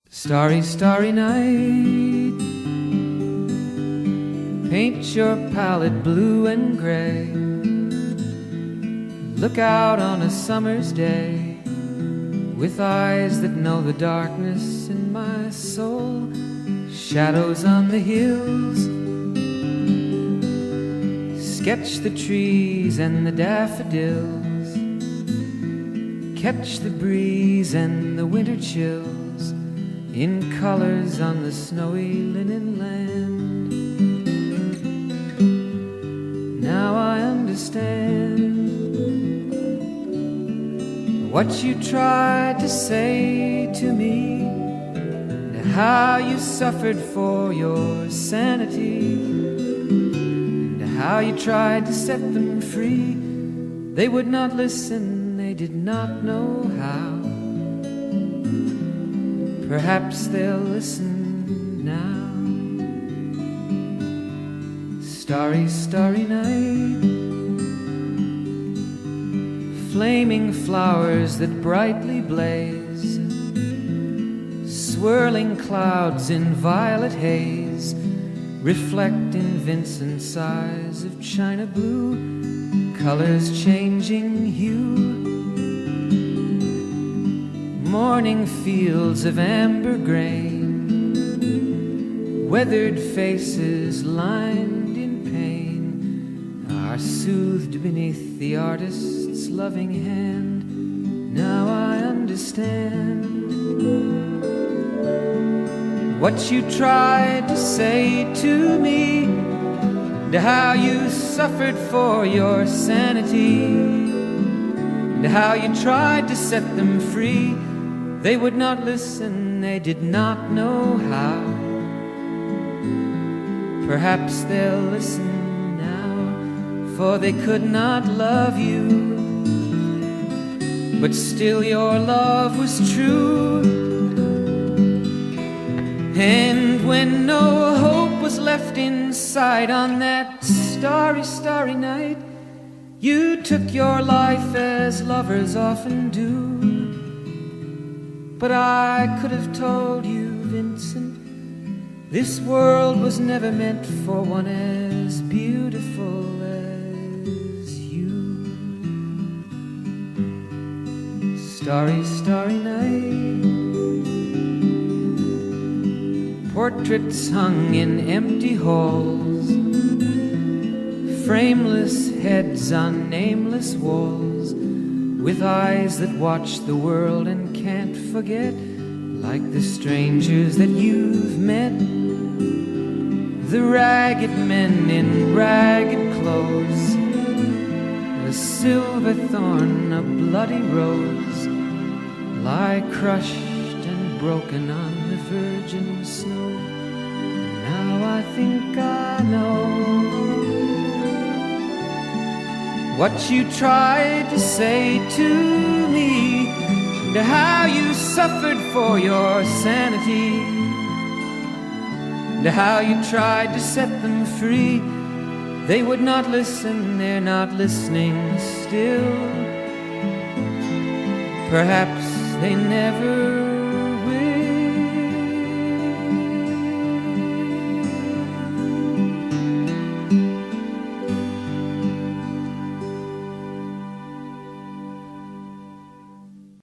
Starry, starry night, paint your palette blue and gray. Look out on a summer's day with eyes that know the darkness in my soul. Shadows on the hills, sketch the trees and the daffodils, catch the breeze and the winter chills in colors on the snowy linen land. Now I understand what you tried to say to me, and how you suffered for your sanity, and how you tried to set them free. They would not listen, they did not know how. Perhaps they'll listen now. Starry, starry night, flaming flowers that brightly blaze, swirling clouds in violet haze, reflect in Vincent's eyes of china blue, colors changing hue. Morning fields of amber grain, weathered faces lined in pain, are soothed beneath the artist's loving hand. Now I understand what you tried to say to me, and how you suffered for your sanity, and how you tried to set them free. They would not listen, they did not know how. Perhaps they'll listen now, for they could not love you, but still your love was true. And when no hope was left inside on that starry, starry night, you took your life as lovers often do. But I could have told you, Vincent, this world was never meant for one as beautiful as you. Starry, starry night, portraits hung in empty halls, frameless heads on nameless walls, with eyes that watch the world and can't forget, like the strangers that you've met, the ragged men in ragged clothes, a silver thorn, a bloody rose, lie crushed and broken on the virgin snow. Now I think I know what you tried to say to me, and how you suffered for your sanity, and how you tried to set them free. They would not listen, they're not listening still. Perhaps they never